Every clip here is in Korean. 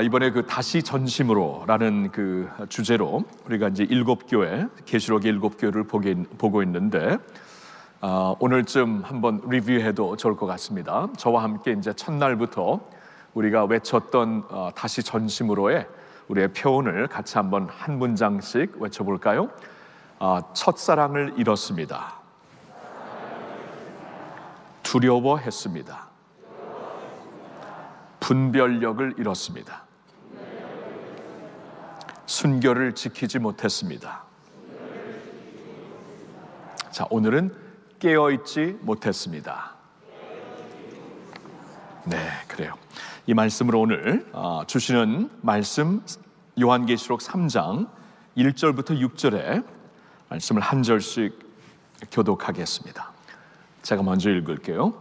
이번에 그 다시 전심으로라는 그 주제로 우리가 이제 7교회, 계시록의 7교회를 보고 있는데, 오늘쯤 한번 리뷰해도 좋을 것 같습니다. 저와 함께 이제 첫날부터 우리가 외쳤던 다시 전심으로의 우리의 표현을 같이 한번 한 문장씩 외쳐볼까요? 첫사랑을 잃었습니다. 두려워했습니다. 분별력을 잃었습니다. 순결을 지키지 못했습니다. 자, 오늘은 깨어있지 못했습니다. 네, 그래요. 이 말씀으로 오늘 주시는 말씀 요한계시록 3장 1절부터 6절에 말씀을 한 절씩 교독하겠습니다. 제가 먼저 읽을게요.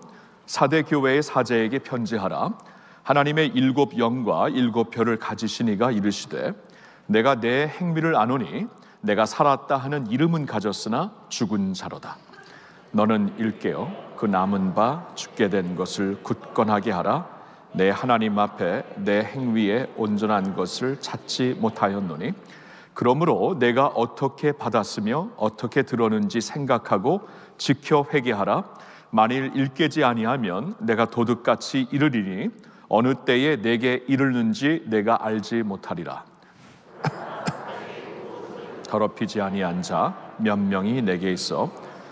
사대 교회의 사제에게 편지하라. 하나님의 7 영과 7 표를 가지시니가 이르시되 내가 내 행위를 아노니 내가 살았다 하는 이름은 가졌으나 죽은 자로다. 너는 일깨어 그 남은 바 죽게 된 것을 굳건하게 하라. 내 하나님 앞에 내 행위에 온전한 것을 찾지 못하였노니 그러므로 내가 어떻게 받았으며 어떻게 들었는지 생각하고 지켜 회개하라. 만일 일깨지 아니하면 내가 도둑같이 이르리니 어느 때에 내게 이르는지 내가 알지 못하리라. 더럽히지 아니한 자 몇 명이 내게 있어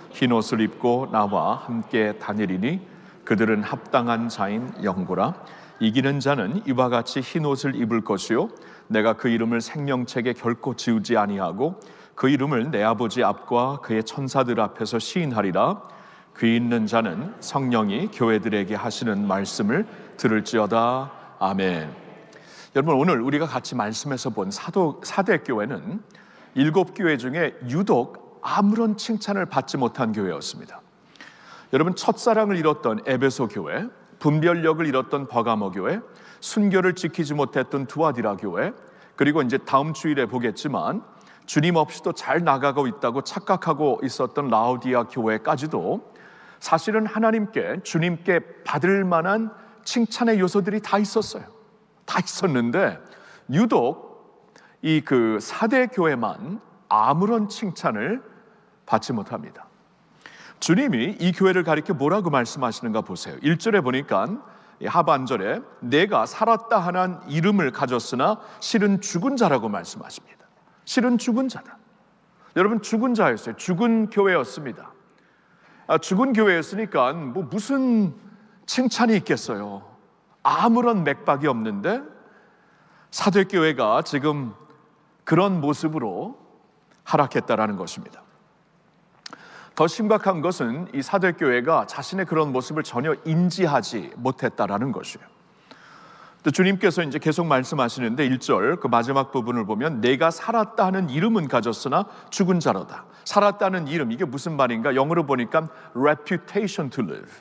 흰 옷을 입고 나와 함께 다니리니 그들은 합당한 자인 영구라. 이기는 자는 이와 같이 흰 옷을 입을 것이요 내가 그 이름을 생명책에 결코 지우지 아니하고 그 이름을 내 아버지 앞과 그의 천사들 앞에서 시인하리라. 귀 있는 자는 성령이 교회들에게 하시는 말씀을 들을지어다. 아멘. 여러분, 오늘 우리가 같이 말씀에서 본 사대 교회는 7교회 중에 유독 아무런 칭찬을 받지 못한 교회였습니다. 여러분, 첫사랑을 잃었던 에베소 교회, 분별력을 잃었던 버가모 교회, 순결을 지키지 못했던 두아디라 교회, 그리고 이제 다음 주일에 보겠지만 주님 없이도 잘 나가고 있다고 착각하고 있었던 라오디아 교회까지도 사실은 하나님께, 주님께 받을 만한 칭찬의 요소들이 다 있었어요. 다 있었는데 유독 이 그 사대 교회만 아무런 칭찬을 받지 못합니다. 주님이 이 교회를 가리켜 뭐라고 말씀하시는가 보세요. 1절에 보니까 하반절에 내가 살았다 하는 이름을 가졌으나 실은 죽은 자라고 말씀하십니다. 실은 죽은 자다. 여러분, 죽은 자였어요. 죽은 교회였습니다. 죽은 교회였으니까 뭐 무슨 칭찬이 있겠어요. 아무런 맥박이 없는데 사대교회가 지금 그런 모습으로 하락했다라는 것입니다. 더 심각한 것은 이 사대교회가 자신의 그런 모습을 전혀 인지하지 못했다라는 것이에요. 또 주님께서 이제 계속 말씀하시는데 1절 그 마지막 부분을 보면 내가 살았다 하는 이름은 가졌으나 죽은 자로다. 살았다는 이름, 이게 무슨 말인가? 영어로 보니까 reputation to live.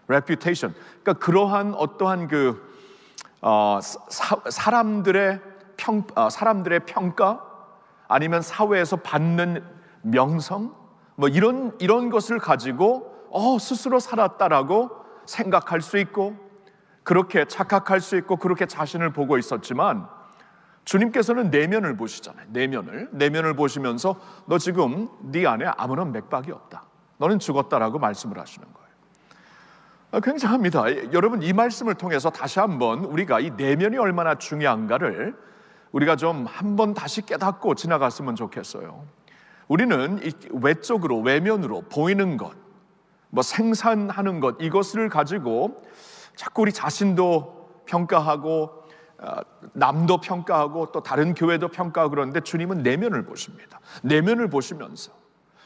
reputation. 그러니까 그러한 어떠한 사람들의 평가 아니면 사회에서 받는 명성 뭐 이런 것을 가지고 스스로 살았다라고 생각할 수 있고 그렇게 착각할 수 있고 그렇게 자신을 보고 있었지만 주님께서는 내면을 보시잖아요. 내면을 보시면서 너 지금 네 안에 아무런 맥박이 없다. 너는 죽었다라고 말씀을 하시는 거예요. 굉장합니다. 여러분, 이 말씀을 통해서 다시 한번 우리가 이 내면이 얼마나 중요한가를 우리가 좀 한번 다시 깨닫고 지나갔으면 좋겠어요. 우리는 이 외적으로, 외면으로 보이는 것, 뭐 생산하는 것, 이것을 가지고 자꾸 우리 자신도 평가하고 남도 평가하고 또 다른 교회도 평가하고 그러는데 주님은 내면을 보십니다. 내면을 보시면서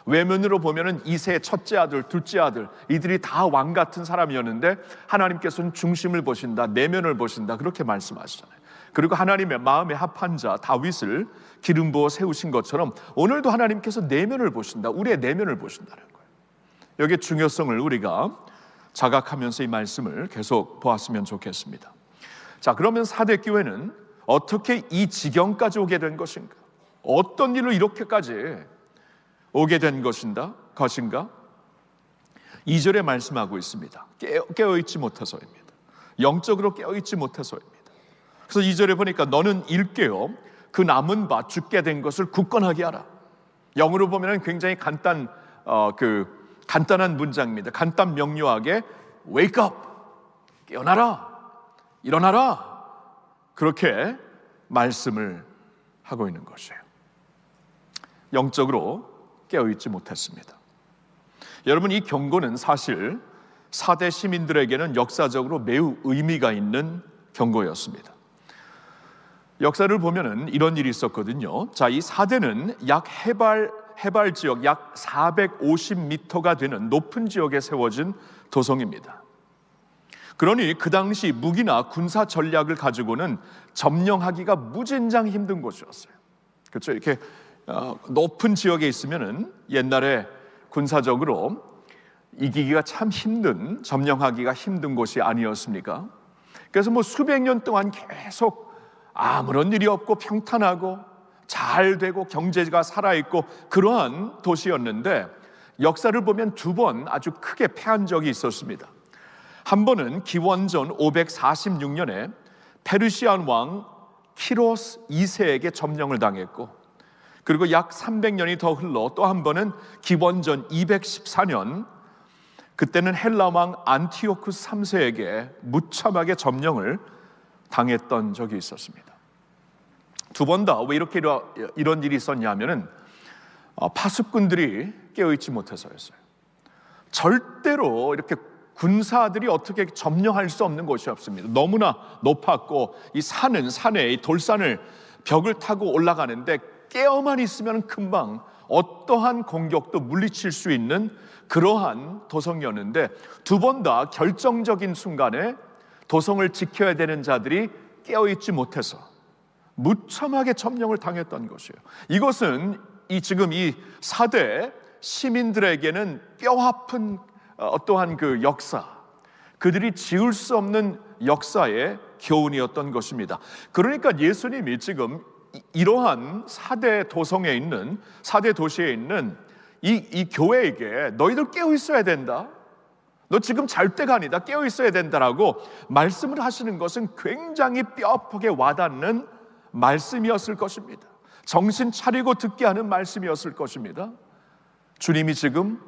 외면으로 보면은 이세 첫째 아들, 둘째 아들 이들이 다 왕 같은 사람이었는데 하나님께서는 중심을 보신다, 내면을 보신다 그렇게 말씀하시잖아요. 그리고 하나님의 마음에 합한 자 다윗을 기름 부어 세우신 것처럼 오늘도 하나님께서 내면을 보신다, 우리의 내면을 보신다는 거예요. 여기에 중요성을 우리가 자각하면서 이 말씀을 계속 보았으면 좋겠습니다. 자, 그러면 사대교회는 어떻게 이 지경까지 오게 된 것인가? 어떤 일로 이렇게까지 오게 된 것인가? 2절에 말씀하고 있습니다. 깨어있지 못해서입니다. 영적으로 깨어있지 못해서입니다. 그래서 2절에 보니까 너는 일깨어 그 남은 바 죽게 된 것을 굳건하게 하라. 영어로 보면 굉장히 간단한 문장입니다. 간단 명료하게 wake up, 깨어나라, 일어나라, 그렇게 말씀을 하고 있는 것이에요. 영적으로 깨어있지 못했습니다. 여러분, 이 경고는 사실 4대 시민들에게는 역사적으로 매우 의미가 있는 경고였습니다. 역사를 보면은 이런 일이 있었거든요. 자, 이 4대는 약 해발 지역 약 450m가 되는 높은 지역에 세워진 도성입니다. 그러니 그 당시 무기나 군사 전략을 가지고는 점령하기가 무진장 힘든 곳이었어요. 그렇죠? 이렇게 높은 지역에 있으면은 옛날에 군사적으로 이기기가 참 힘든, 점령하기가 힘든 곳이 아니었습니까? 그래서 뭐 수백 년 동안 계속 아무런 일이 없고 평탄하고 잘 되고 경제가 살아있고 그러한 도시였는데, 역사를 보면 2번 아주 크게 패한 적이 있었습니다. 한 번은 기원전 546년에 페르시안 왕 키로스 2세에게 점령을 당했고, 그리고 약 300년이 더 흘러 또 한 번은 기원전 214년, 그때는 헬라 왕 안티오쿠스 3세에게 무참하게 점령을 당했던 적이 있었습니다. 2번 다 왜 이렇게 이런 일이 있었냐면은 파수꾼들이 깨어있지 못해서였어요. 절대로 이렇게 군사들이 어떻게 점령할 수 없는 곳이 없습니다. 너무나 높았고 이 산은 산에 이 돌산을 벽을 타고 올라가는데 깨어만 있으면 금방 어떠한 공격도 물리칠 수 있는 그러한 도성이었는데, 2번 다 결정적인 순간에 도성을 지켜야 되는 자들이 깨어있지 못해서 무참하게 점령을 당했던 것이에요. 이것은 지금 이 4대 시민들에게는 뼈아픈 어떠한 그 역사, 그들이 지울 수 없는 역사의 교훈이었던 것입니다. 그러니까 예수님이 지금 이러한 4대 도성에 있는, 4대 도시에 있는 이 교회에게 너희들 깨어 있어야 된다, 너 지금 잘 때가 아니다, 깨어 있어야 된다라고 말씀을 하시는 것은 굉장히 뼈아프게 와닿는 말씀이었을 것입니다. 정신 차리고 듣게 하는 말씀이었을 것입니다. 주님이 지금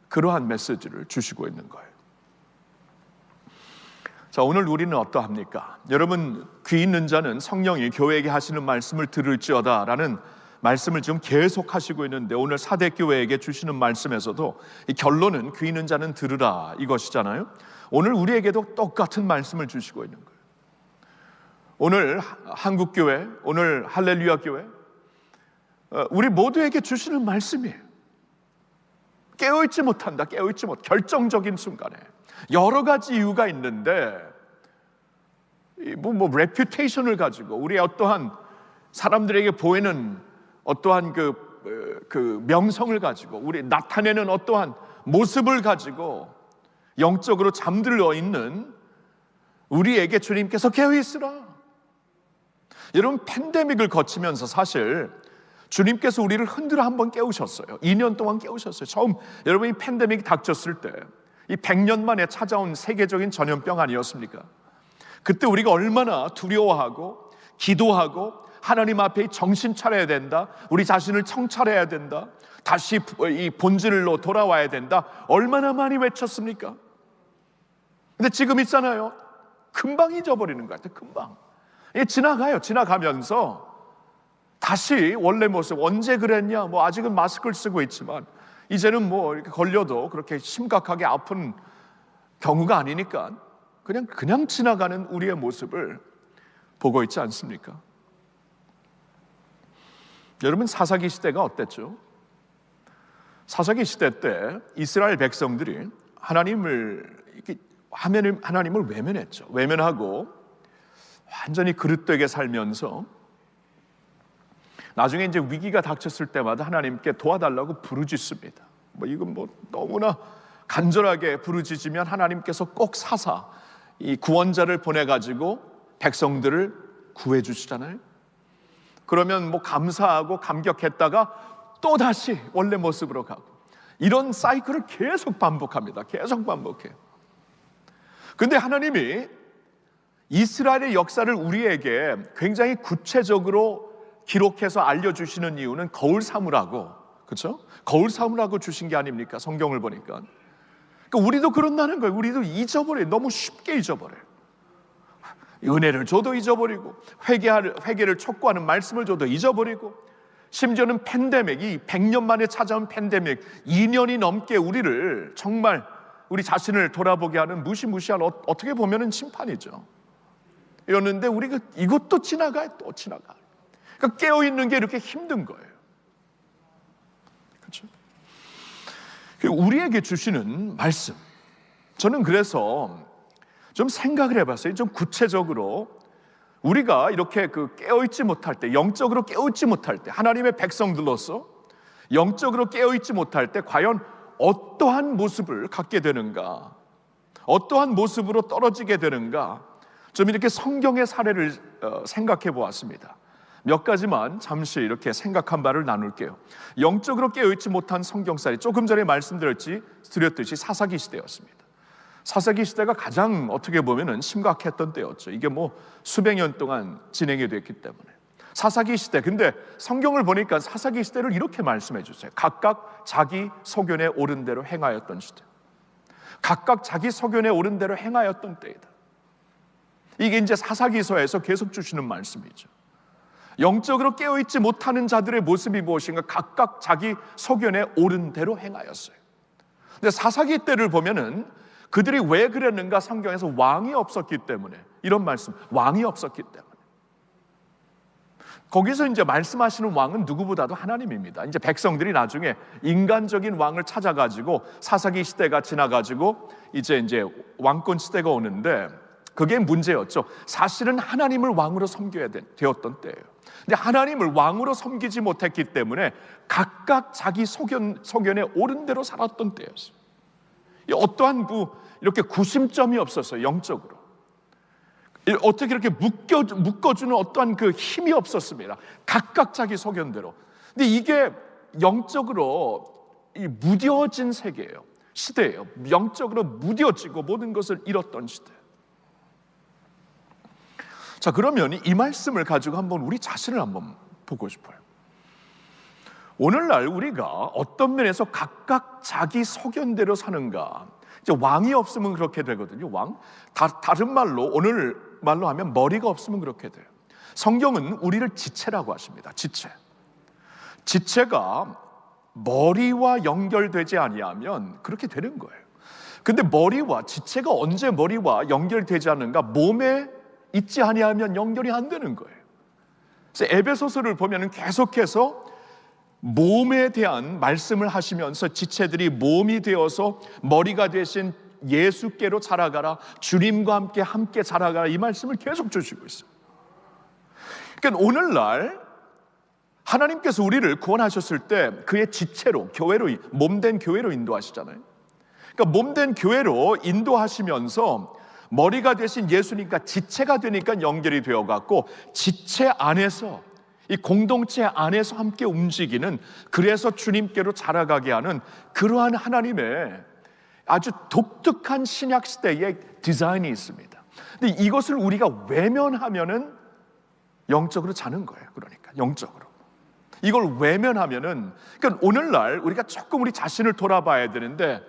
그러한 메시지를 주시고 있는 거예요. 자, 오늘 우리는 어떠합니까? 여러분, 귀 있는 자는 성령이 교회에게 하시는 말씀을 들을지어다 라는 말씀을 지금 계속 하시고 있는데, 오늘 4대 교회에게 주시는 말씀에서도 이 결론은 귀 있는 자는 들으라 이것이잖아요. 오늘 우리에게도 똑같은 말씀을 주시고 있는 거예요. 오늘 한국교회, 오늘 할렐루야 교회, 우리 모두에게 주시는 말씀이에요. 깨어있지 못한다, 깨어있지 못, 결정적인 순간에 여러 가지 이유가 있는데 레퓨테이션을 가지고 우리의 어떠한 사람들에게 보이는 어떠한 그 명성을 가지고 우리 나타내는 어떠한 모습을 가지고 영적으로 잠들어 있는 우리에게 주님께서 깨어있으라. 여러분, 팬데믹을 거치면서 사실 주님께서 우리를 흔들어 한번 깨우셨어요. 2년 동안 깨우셨어요. 처음 여러분이 팬데믹이 닥쳤을 때 이 100년 만에 찾아온 세계적인 전염병 아니었습니까? 그때 우리가 얼마나 두려워하고 기도하고 하나님 앞에 정신 차려야 된다, 우리 자신을 청찰해야 된다, 다시 이 본질로 돌아와야 된다, 얼마나 많이 외쳤습니까? 근데 지금 있잖아요, 금방 잊어버리는 것 같아요. 금방 지나가요. 지나가면서 다시 원래 모습, 언제 그랬냐, 뭐 아직은 마스크를 쓰고 있지만 이제는 뭐 이렇게 걸려도 그렇게 심각하게 아픈 경우가 아니니까 그냥 지나가는 우리의 모습을 보고 있지 않습니까? 여러분, 사사기 시대가 어땠죠? 사사기 시대 때 이스라엘 백성들이 하나님을 외면했죠. 외면하고 완전히 그릇되게 살면서 나중에 이제 위기가 닥쳤을 때마다 하나님께 도와달라고 부르짖습니다. 이건 너무나 간절하게 부르짖으면 하나님께서 꼭 사사 이 구원자를 보내가지고 백성들을 구해주시잖아요. 그러면 감사하고 감격했다가 또 다시 원래 모습으로 가고, 이런 사이클을 계속 반복합니다. 계속 반복해요. 근데 하나님이 이스라엘의 역사를 우리에게 굉장히 구체적으로 기록해서 알려주시는 이유는 거울 삼으라고, 그렇죠? 거울 삼으라고 주신 게 아닙니까? 성경을 보니까. 그러니까 우리도 그런다는 거예요. 우리도 잊어버려요. 너무 쉽게 잊어버려요. 은혜를 줘도 잊어버리고, 회개를 촉구하는 말씀을 줘도 잊어버리고, 심지어는 팬데믹, 이 100년 만에 찾아온 팬데믹, 2년이 넘게 우리를 정말 우리 자신을 돌아보게 하는 무시무시한, 어떻게 보면은 심판이죠. 이랬는데 우리가 이것도 지나가요. 또 지나가요. 그러니까 깨어있는 게 이렇게 힘든 거예요. 그렇죠? 우리에게 주시는 말씀, 저는 그래서 좀 생각을 해봤어요. 좀 구체적으로 우리가 이렇게 깨어있지 못할 때, 영적으로 깨어있지 못할 때, 하나님의 백성들로서 영적으로 깨어있지 못할 때 과연 어떠한 모습을 갖게 되는가, 어떠한 모습으로 떨어지게 되는가, 좀 이렇게 성경의 사례를 생각해 보았습니다. 몇 가지만 잠시 이렇게 생각한 바를 나눌게요. 영적으로 깨어있지 못한 성경사례, 조금 전에 말씀드렸듯이 사사기 시대였습니다. 사사기 시대가 가장 어떻게 보면은 심각했던 때였죠. 이게 뭐 수백 년 동안 진행이 됐기 때문에. 사사기 시대, 근데 성경을 보니까 사사기 시대를 이렇게 말씀해 주세요. 각각 자기 소견에 오른 대로 행하였던 시대. 각각 자기 소견에 오른 대로 행하였던 때이다. 이게 이제 사사기서에서 계속 주시는 말씀이죠. 영적으로 깨어있지 못하는 자들의 모습이 무엇인가? 각각 자기 소견에 오른 대로 행하였어요. 근데 사사기 때를 보면은 그들이 왜 그랬는가? 성경에서 왕이 없었기 때문에, 이런 말씀, 왕이 없었기 때문에. 거기서 이제 말씀하시는 왕은 누구보다도 하나님입니다. 이제 백성들이 나중에 인간적인 왕을 찾아가지고 사사기 시대가 지나가지고 이제 왕권 시대가 오는데, 그게 문제였죠. 사실은 하나님을 왕으로 섬겨야 되었던 때예요. 근데 하나님을 왕으로 섬기지 못했기 때문에 각각 자기 소견에 옳은 대로 살았던 때였어요. 어떠한 이렇게 구심점이 없었어요. 영적으로 어떻게 이렇게 묶어주는 어떠한 그 힘이 없었습니다. 각각 자기 소견대로. 근데 이게 영적으로 무뎌진 세계예요. 시대예요. 영적으로 무뎌지고 모든 것을 잃었던 시대. 자, 그러면 이 말씀을 가지고 한번 우리 자신을 한번 보고 싶어요. 오늘날 우리가 어떤 면에서 각각 자기 소견대로 사는가? 이제 왕이 없으면 그렇게 되거든요. 왕. 다른 말로, 오늘 말로 하면 머리가 없으면 그렇게 돼요. 성경은 우리를 지체라고 하십니다. 지체가 머리와 연결되지 아니하면 그렇게 되는 거예요. 근데 지체가 언제 머리와 연결되지 않는가? 몸에 있지 아니하면 연결이 안 되는 거예요. 그래서 에베소서를 보면 계속해서 몸에 대한 말씀을 하시면서 지체들이 몸이 되어서 머리가 되신 예수께로 자라가라, 주님과 함께 자라가라, 이 말씀을 계속 주시고 있어요. 그러니까 오늘날 하나님께서 우리를 구원하셨을 때 그의 지체로, 교회로, 몸된 교회로 인도하시잖아요. 그러니까 몸된 교회로 인도하시면서 머리가 되신 예수님과 지체가 되니까 연결이 되어갖고 지체 안에서, 이 공동체 안에서 함께 움직이는, 그래서 주님께로 자라가게 하는 그러한 하나님의 아주 독특한 신약시대의 디자인이 있습니다. 근데 이것을 우리가 외면하면은 영적으로 자는 거예요. 그러니까 영적으로 이걸 외면하면은, 그러니까 오늘날 우리가 조금 우리 자신을 돌아봐야 되는데,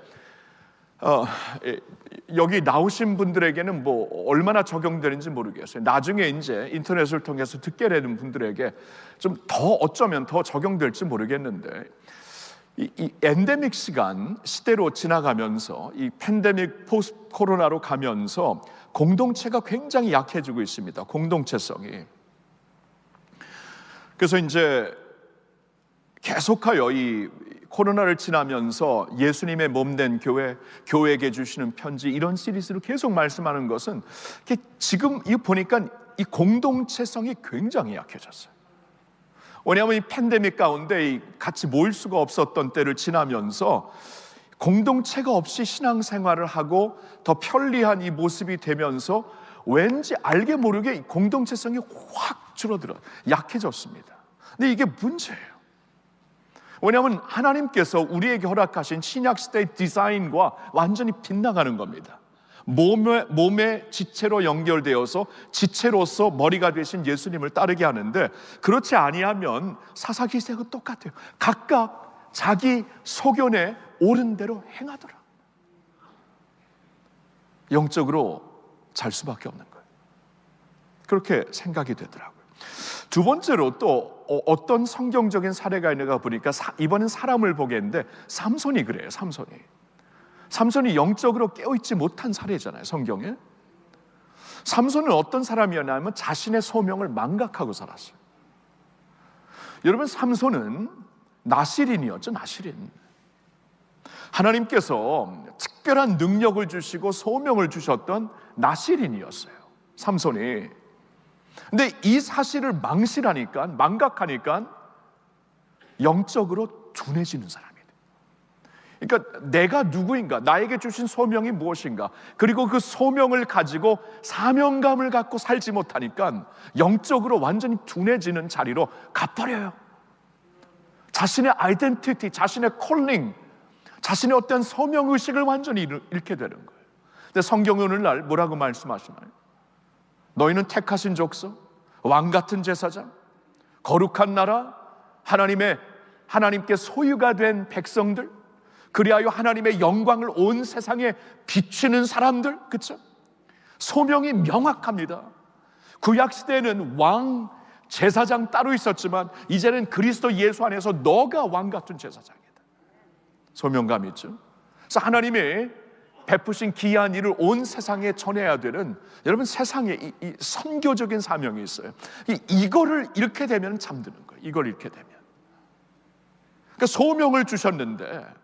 여기 나오신 분들에게는 뭐 얼마나 적용되는지 모르겠어요. 나중에 이제 인터넷을 통해서 듣게 되는 분들에게 좀 더 어쩌면 더 적용될지 모르겠는데, 이 엔데믹 시대로 지나가면서, 이 팬데믹 포스트 코로나로 가면서 공동체가 굉장히 약해지고 있습니다. 공동체성이. 그래서 이제 계속하여 이 코로나를 지나면서 예수님의 몸된 교회에게 주시는 편지, 이런 시리즈로 계속 말씀하는 것은 지금 이 보니까 이 공동체성이 굉장히 약해졌어요. 왜냐하면 이 팬데믹 가운데 같이 모일 수가 없었던 때를 지나면서 공동체가 없이 신앙생활을 하고 더 편리한 이 모습이 되면서 왠지 알게 모르게 이 공동체성이 확 줄어들어 약해졌습니다. 근데 이게 문제예요. 왜냐하면 하나님께서 우리에게 허락하신 신약시대의 디자인과 완전히 빗나가는 겁니다. 몸의 지체로 연결되어서 지체로서 머리가 되신 예수님을 따르게 하는데, 그렇지 아니하면 사사기세하고 똑같아요. 각각 자기 소견에 옳은 대로 행하더라. 영적으로 잘 수밖에 없는 거예요. 그렇게 생각이 되더라고요. 두 번째로 또 어떤 성경적인 사례가 있는가 보니까 이번엔 사람을 보겠는데 삼손이 그래요. 삼손이 영적으로 깨어있지 못한 사례잖아요, 성경에. 삼손은 어떤 사람이었냐면 자신의 소명을 망각하고 살았어요. 여러분, 삼손은 나실인이었죠. 나실인. 하나님께서 특별한 능력을 주시고 소명을 주셨던 나실인이었어요, 삼손이. 근데 이 사실을 망각하니까 영적으로 둔해지는 사람이에요. 그러니까 내가 누구인가, 나에게 주신 소명이 무엇인가, 그리고 그 소명을 가지고 사명감을 갖고 살지 못하니까 영적으로 완전히 둔해지는 자리로 가버려요. 자신의 아이덴티티, 자신의 콜링, 자신의 어떤 소명의식을 완전히 잃게 되는 거예요. 근데 성경이 오늘날 뭐라고 말씀하시나요? 너희는 택하신 족속, 왕같은 제사장, 거룩한 나라, 하나님께 소유가 된 백성들, 그리하여 하나님의 영광을 온 세상에 비추는 사람들. 그렇죠? 소명이 명확합니다. 구약시대에는 왕, 제사장 따로 있었지만 이제는 그리스도 예수 안에서 너가 왕같은 제사장이다. 소명감이 있죠. 그래서 하나님의 베푸신 귀한 일을 온 세상에 전해야 되는, 여러분, 세상에 이 선교적인 사명이 있어요. 이거를 잃게 되면 잠드는 거예요. 이걸 잃게 되면. 그러니까 소명을 주셨는데,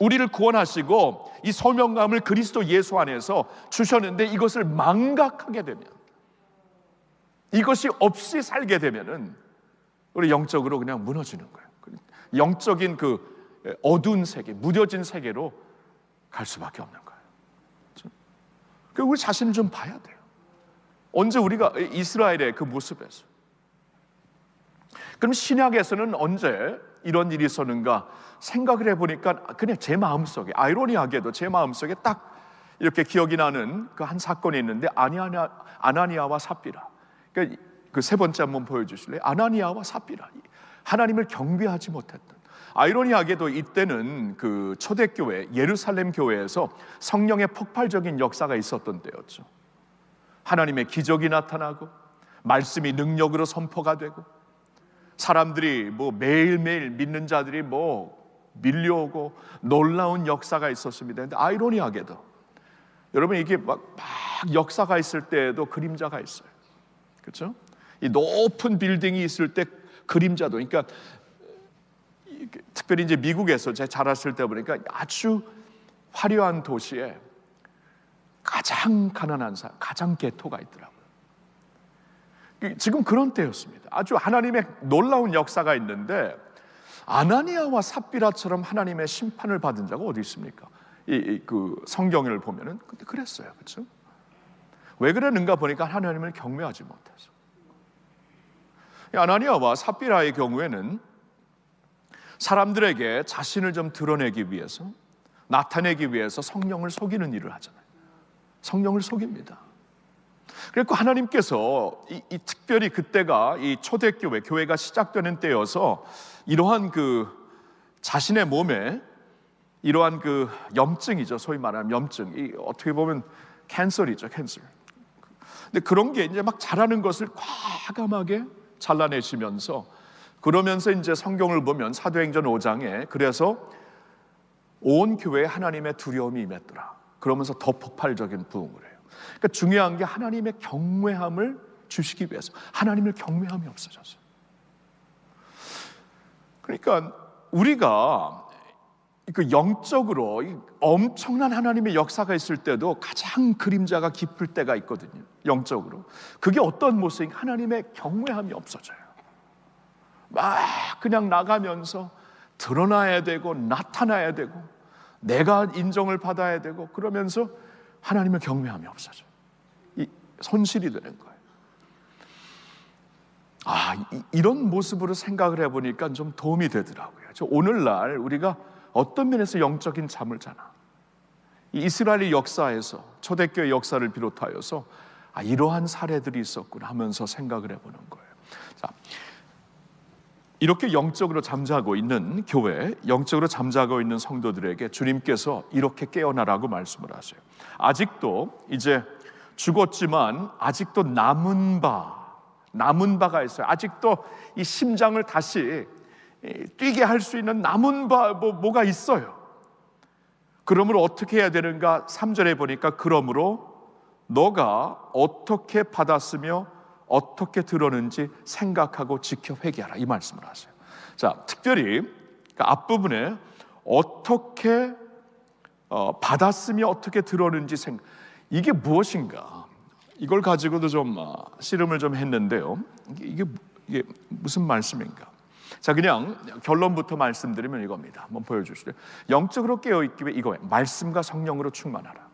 우리를 구원하시고 이 소명감을 그리스도 예수 안에서 주셨는데 이것을 망각하게 되면, 이것이 없이 살게 되면은 우리 영적으로 그냥 무너지는 거예요. 영적인 그 어두운 세계, 무뎌진 세계로 갈 수밖에 없는 거예요. 그래서 우리 자신을 좀 봐야 돼요. 언제 우리가 이스라엘의 그 모습에서, 그럼 신약에서는 언제 이런 일이 있었는가 생각을 해보니까 그냥 제 마음속에, 아이러니하게도 제 마음속에 딱 이렇게 기억이 나는 그 한 사건이 있는데, 아나니아와 삽비라. 그러니까 그 세 번째 한번 보여주실래요? 아나니아와 삽비라, 하나님을 경배하지 못했던. 아이러니하게도 이때는 그 초대교회 예루살렘 교회에서 성령의 폭발적인 역사가 있었던 때였죠. 하나님의 기적이 나타나고 말씀이 능력으로 선포가 되고 사람들이 매일매일 믿는 자들이 밀려오고 놀라운 역사가 있었습니다. 근데 아이러니하게도 여러분, 이게 막 역사가 있을 때에도 그림자가 있어요. 그렇죠? 이 높은 빌딩이 있을 때 그림자도, 그러니까 특별히 이제 미국에서 제가 자랐을 때 보니까 아주 화려한 도시에 가장 가난한 사람, 가장 개토가 있더라고요. 지금 그런 때였습니다. 아주 하나님의 놀라운 역사가 있는데, 아나니아와 삽비라처럼 하나님의 심판을 받은 자가 어디 있습니까? 그 성경을 보면은 그랬어요. 그렇죠? 왜 그랬는가 보니까 하나님을 경외하지 못해서. 아나니아와 삽비라의 경우에는 사람들에게 자신을 좀 드러내기 위해서, 나타내기 위해서 성령을 속이는 일을 하잖아요. 성령을 속입니다. 그리고 하나님께서 특별히 그때가 이 초대교회, 교회가 시작되는 때여서 이러한 그 자신의 몸에 이러한 그 염증이죠. 소위 말하면 염증. 이 어떻게 보면 캔서이죠, 캔서. 근데 그런 게 이제 막 자라는 것을 과감하게 잘라내시면서, 그러면서 이제 성경을 보면 사도행전 5장에 그래서 온 교회에 하나님의 두려움이 임했더라. 그러면서 더 폭발적인 부흥을 해요. 그러니까 중요한 게 하나님의 경외함을 주시기 위해서, 하나님을 경외함이 없어졌어요. 그러니까 우리가 그 영적으로 엄청난 하나님의 역사가 있을 때도 가장 그림자가 깊을 때가 있거든요. 영적으로. 그게 어떤 모습인가? 하나님의 경외함이 없어져요. 막 그냥 나가면서 드러나야 되고 나타나야 되고 내가 인정을 받아야 되고, 그러면서 하나님의 경외함이 없어져요. 손실이 되는 거예요. 이런 모습으로 생각을 해보니까 좀 도움이 되더라고요. 오늘날 우리가 어떤 면에서 영적인 잠을 자나, 이 이스라엘 역사에서 초대교회 역사를 비롯하여서 이러한 사례들이 있었구나 하면서 생각을 해보는 거예요. 자, 이렇게 영적으로 잠자고 있는 교회, 영적으로 잠자고 있는 성도들에게 주님께서 이렇게 깨어나라고 말씀을 하세요. 아직도 이제 죽었지만 아직도 남은 바가 있어요. 아직도 이 심장을 다시 뛰게 할 수 있는 남은 뭐가 있어요. 그러므로 어떻게 해야 되는가? 3절에 보니까 그러므로 너가 어떻게 받았으며 어떻게 들었는지 생각하고 지켜 회개하라, 이 말씀을 하세요. 자, 특별히 앞부분에 어떻게 받았으며 어떻게 들었는지 이게 무엇인가? 이걸 가지고도 좀 씨름을 좀 했는데요. 이게 무슨 말씀인가? 자, 그냥 결론부터 말씀드리면 이겁니다. 한번 보여주시죠. 영적으로 깨어있기 위해 이거예요. 말씀과 성령으로 충만하라.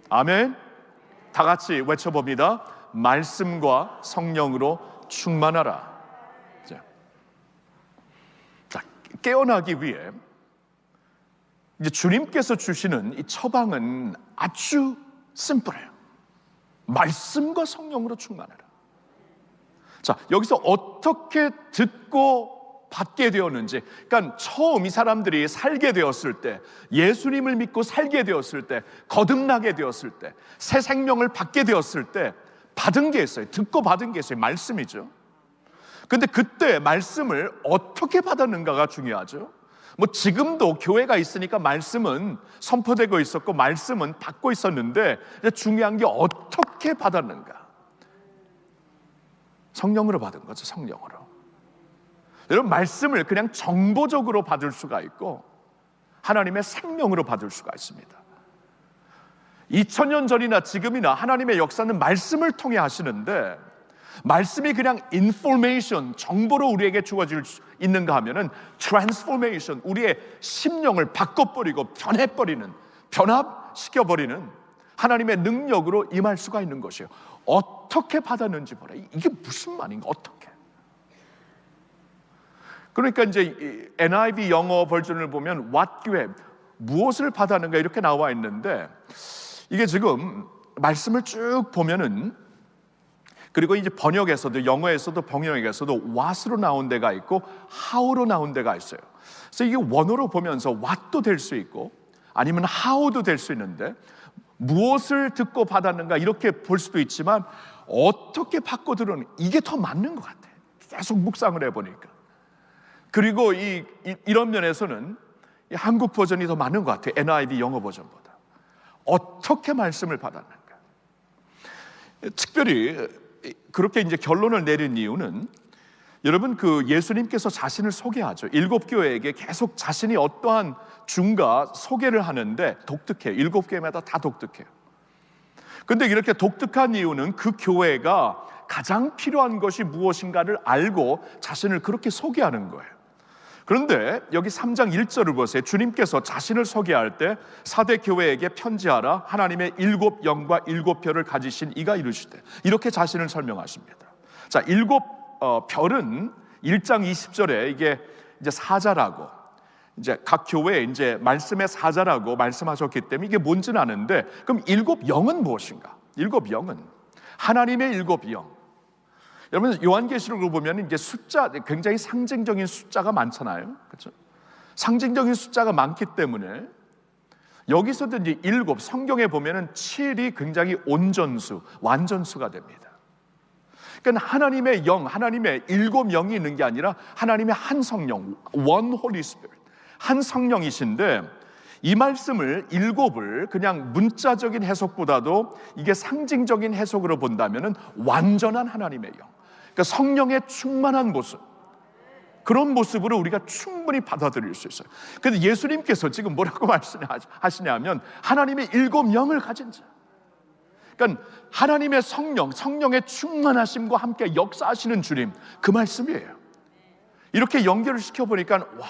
아멘. 다 같이 외쳐봅니다. 말씀과 성령으로 충만하라. 자, 깨어나기 위해 이제 주님께서 주시는 이 처방은 아주 심플해요. 말씀과 성령으로 충만하라. 자, 여기서 어떻게 듣고 받게 되었는지, 그러니까 처음 이 사람들이 살게 되었을 때, 예수님을 믿고 살게 되었을 때, 거듭나게 되었을 때, 새 생명을 받게 되었을 때 받은 게 있어요. 듣고 받은 게 있어요. 말씀이죠. 근데 그때 말씀을 어떻게 받았는가가 중요하죠. 뭐 지금도 교회가 있으니까 말씀은 선포되고 있었고 말씀은 받고 있었는데, 중요한 게 어떻게 받았는가. 성령으로 받은 거죠. 성령으로. 여러분, 말씀을 그냥 정보적으로 받을 수가 있고 하나님의 생명으로 받을 수가 있습니다. 2000년 전이나 지금이나 하나님의 역사는 말씀을 통해 하시는데, 말씀이 그냥 information, 정보로 우리에게 주어질 수 있는가 하면은 transformation, 우리의 심령을 바꿔버리고 변화시켜버리는 하나님의 능력으로 임할 수가 있는 것이에요. 어떻게 받았는지 보라. 이게 무슨 말인가? 어떻게? 그러니까 이제 NIV 영어 버전을 보면 what you have, 무엇을 받았는가 이렇게 나와 있는데, 이게 지금 말씀을 쭉 보면은, 그리고 이제 번역에서도, 영어에서도 번역에서도 what으로 나온 데가 있고 how로 나온 데가 있어요. 그래서 이게 원어로 보면서 what도 될 수 있고 아니면 how도 될 수 있는데, 무엇을 듣고 받았는가 이렇게 볼 수도 있지만 어떻게 받고 들은, 이게 더 맞는 것 같아요. 계속 묵상을 해보니까. 그리고 이런 면에서는 이 한국 버전이 더 맞는 것 같아요. NIV 영어 버전보다. 어떻게 말씀을 받았는가. 특별히 그렇게 이제 결론을 내린 이유는, 여러분, 예수님께서 자신을 소개하죠. 7교회에게 계속 자신이 어떠한 중가 소개를 하는데 독특해요. 7교회마다 다 독특해요. 근데 이렇게 독특한 이유는 그 교회가 가장 필요한 것이 무엇인가를 알고 자신을 그렇게 소개하는 거예요. 그런데 여기 3장 1절을 보세요. 주님께서 자신을 소개할 때 사대 교회에게 편지하라. 하나님의 7 영과 7 별을 가지신 이가 이르시되, 이렇게 자신을 설명하십니다. 자, 7 별은 1장 20절에 이게 이제 사자라고, 이제 각 교회에 이제 말씀의 사자라고 말씀하셨기 때문에 이게 뭔지는 아는데, 그럼 7 영은 무엇인가? 7 영은 하나님의 7 영. 여러분, 요한계시록을 보면 이제 숫자, 굉장히 상징적인 숫자가 많잖아요. 그렇죠? 상징적인 숫자가 많기 때문에 여기서도 이제 7, 성경에 보면은 7이 굉장히 온전수, 완전수가 됩니다. 그러니까 하나님의 영, 하나님의 7 영이 있는 게 아니라 하나님의 한 성령, one Holy Spirit, 한 성령이신데, 이 말씀을 7을 그냥 문자적인 해석보다도 이게 상징적인 해석으로 본다면은 완전한 하나님의 영, 그러니까 성령의 충만한 모습, 그런 모습으로 우리가 충분히 받아들일 수 있어요. 그런데 예수님께서 지금 뭐라고 말씀하시냐면 하나님의 7 영을 가진 자, 그러니까 하나님의 성령, 성령의 충만하심과 함께 역사하시는 주님, 그 말씀이에요. 이렇게 연결을 시켜보니까 와,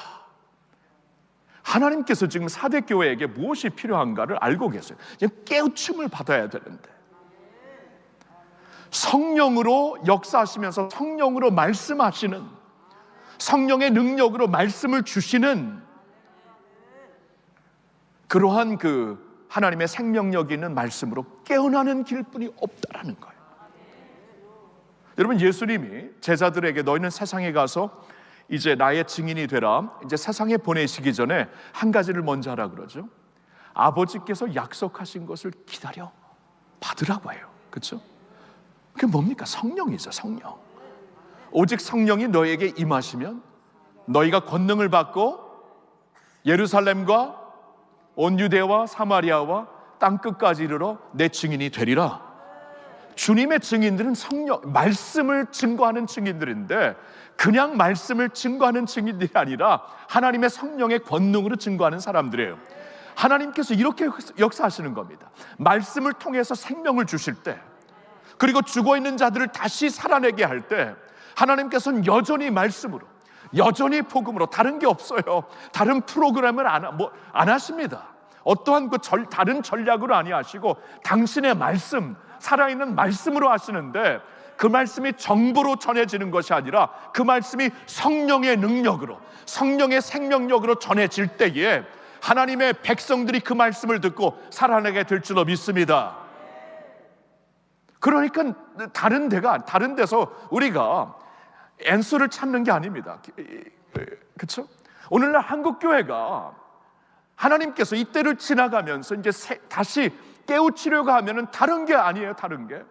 하나님께서 지금 사대교회에게 무엇이 필요한가를 알고 계세요. 지금 깨우침을 받아야 되는데, 성령으로 역사하시면서 성령으로 말씀하시는, 성령의 능력으로 말씀을 주시는 그러한 하나님의 생명력이 있는 말씀으로 깨어나는 길뿐이 없다라는 거예요. 여러분, 예수님이 제자들에게 너희는 세상에 가서 이제 나의 증인이 되라, 이제 세상에 보내시기 전에 한 가지를 먼저 하라 그러죠. 아버지께서 약속하신 것을 기다려 받으라고 해요. 그렇죠? 그게 뭡니까? 성령이죠. 성령. 오직 성령이 너에게 임하시면 너희가 권능을 받고 예루살렘과 온 유대와 사마리아와 땅끝까지 이르러 내 증인이 되리라. 주님의 증인들은 성령, 말씀을 증거하는 증인들인데 그냥 말씀을 증거하는 증인들이 아니라 하나님의 성령의 권능으로 증거하는 사람들이에요. 하나님께서 이렇게 역사하시는 겁니다. 말씀을 통해서 생명을 주실 때, 그리고 죽어있는 자들을 다시 살아내게 할 때 하나님께서는 여전히 말씀으로, 여전히 복음으로, 다른 게 없어요. 다른 프로그램을 안 하십니다. 어떠한 다른 전략으로 아니하시고 당신의 말씀, 살아있는 말씀으로 하시는데, 그 말씀이 정보로 전해지는 것이 아니라 그 말씀이 성령의 능력으로, 성령의 생명력으로 전해질 때에 하나님의 백성들이 그 말씀을 듣고 살아나게 될 줄로 믿습니다. 그러니까 다른 데서 우리가 앤서를 찾는 게 아닙니다. 그렇죠? 오늘날 한국 교회가 하나님께서 이때를 지나가면서 이제 다시 깨우치려고 하면은 다른 게 아니에요. 다른 게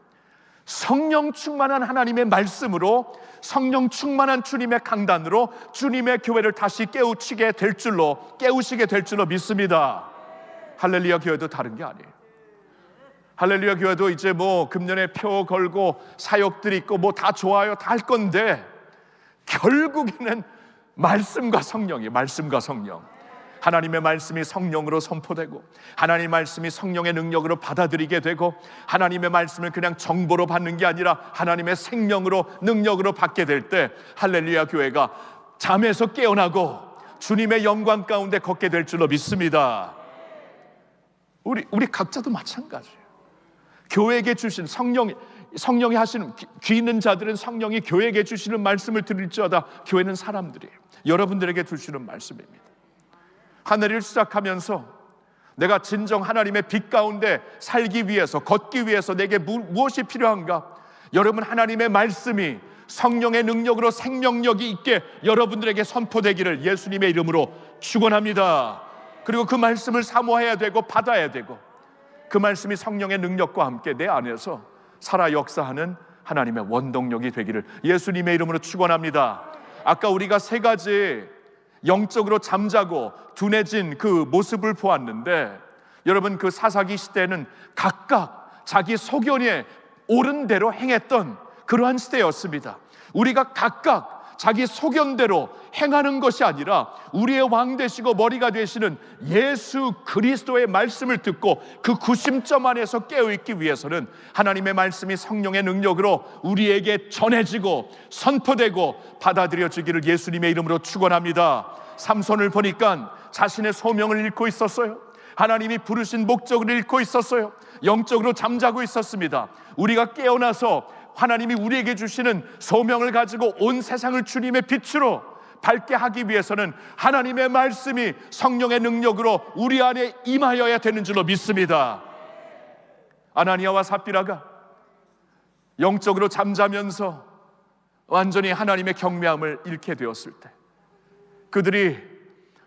성령 충만한 하나님의 말씀으로, 성령 충만한 주님의 강단으로 주님의 교회를 다시 깨우시게 될 줄로 믿습니다. 할렐루야 교회도 다른 게 아니에요. 할렐루야 교회도 이제 뭐 금년에 표 걸고 사역들이 있고 뭐 다 좋아요, 다 할 건데 결국에는 말씀과 성령이에요. 말씀과 성령. 하나님의 말씀이 성령으로 선포되고 하나님의 말씀이 성령의 능력으로 받아들이게 되고 하나님의 말씀을 그냥 정보로 받는 게 아니라 하나님의 생명으로, 능력으로 받게 될 때 할렐루야 교회가 잠에서 깨어나고 주님의 영광 가운데 걷게 될 줄로 믿습니다. 우리 각자도 마찬가지예요. 교회에게 주신 성령이 하시는, 귀 있는 자들은 성령이 교회에게 주시는 말씀을 들을지어다. 교회는 사람들이에요. 여러분들에게 주시는 말씀입니다. 하늘을 시작하면서 내가 진정 하나님의 빛 가운데 살기 위해서, 걷기 위해서 내게 무엇이 필요한가? 여러분, 하나님의 말씀이 성령의 능력으로 생명력이 있게 여러분들에게 선포되기를 예수님의 이름으로 축원합니다. 그리고 그 말씀을 사모해야 되고 받아야 되고, 그 말씀이 성령의 능력과 함께 내 안에서 살아 역사하는 하나님의 원동력이 되기를 예수님의 이름으로 축원합니다. 아까 우리가 세 가지 영적으로 잠자고 둔해진 그 모습을 보았는데, 여러분, 그 사사기 시대는 각각 자기 소견에 옳은 대로 행했던 그러한 시대였습니다. 우리가 각각 자기 소견대로 행하는 것이 아니라 우리의 왕 되시고 머리가 되시는 예수 그리스도의 말씀을 듣고 그 구심점 안에서 깨어있기 위해서는 하나님의 말씀이 성령의 능력으로 우리에게 전해지고 선포되고 받아들여지기를 예수님의 이름으로 축원합니다. 삼손을 보니까 자신의 소명을 잃고 있었어요. 하나님이 부르신 목적을 잃고 있었어요. 영적으로 잠자고 있었습니다. 우리가 깨어나서 하나님이 우리에게 주시는 소명을 가지고 온 세상을 주님의 빛으로 밝게 하기 위해서는 하나님의 말씀이 성령의 능력으로 우리 안에 임하여야 되는 줄로 믿습니다. 아나니아와 삽비라가 영적으로 잠자면서 완전히 하나님의 경외함을 잃게 되었을 때 그들이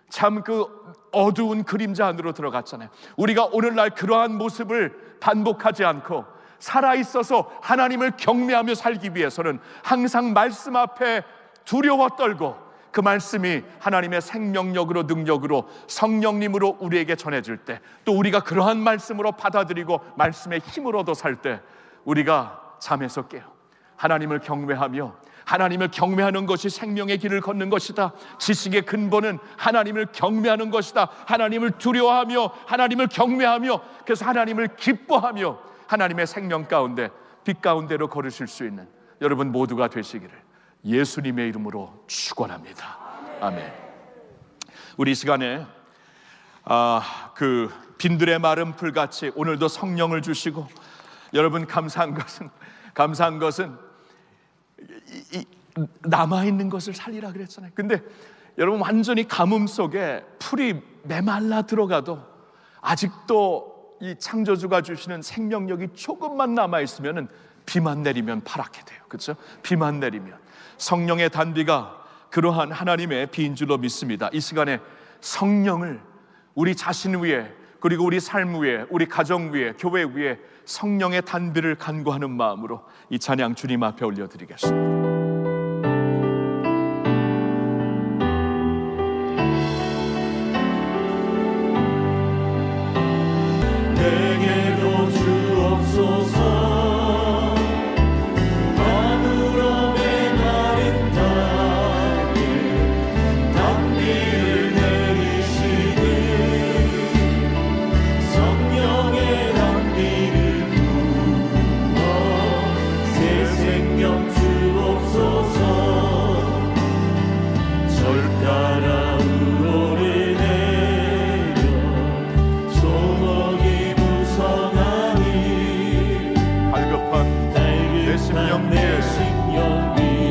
참 그 어두운 그림자 안으로 들어갔잖아요. 우리가 오늘날 그러한 모습을 반복하지 않고 살아있어서 하나님을 경외하며 살기 위해서는 항상 말씀 앞에 두려워 떨고 그 말씀이 하나님의 생명력으로, 능력으로, 성령님으로 우리에게 전해질 때, 또 우리가 그러한 말씀으로 받아들이고 말씀의 힘으로도 살 때 우리가 잠에서 깨어 하나님을 경외하며, 하나님을 경외하는 것이 생명의 길을 걷는 것이다. 지식의 근본은 하나님을 경외하는 것이다. 하나님을 두려워하며 하나님을 경외하며, 그래서 하나님을 기뻐하며 하나님의 생명 가운데, 빛 가운데로 걸으실 수 있는 여러분 모두가 되시기를 예수님의 이름으로 축원합니다. 아멘. 우리 시간에 그 빈들의 마른 풀같이 오늘도 성령을 주시고, 여러분 감사한 것은 남아있는 것을 살리라 그랬잖아요. 근데 여러분, 완전히 가뭄 속에 풀이 메말라 들어가도 아직도 이 창조주가 주시는 생명력이 조금만 남아있으면 비만 내리면 파랗게 돼요. 그렇죠? 비만 내리면. 성령의 단비가 그러한 하나님의 비인 줄로 믿습니다. 이 시간에 성령을 우리 자신 위에, 그리고 우리 삶 위에, 우리 가정 위에, 교회 위에 성령의 단비를 간구하는 마음으로 이 찬양 주님 앞에 올려드리겠습니다. 내게도 주옵소서. 가물어 메마른 땅에 단비를 내리시듯 성령의 단비를 부어 새 생명 주옵소서. 절 따라 우러내려 소목이 갈급한 내 심령 위에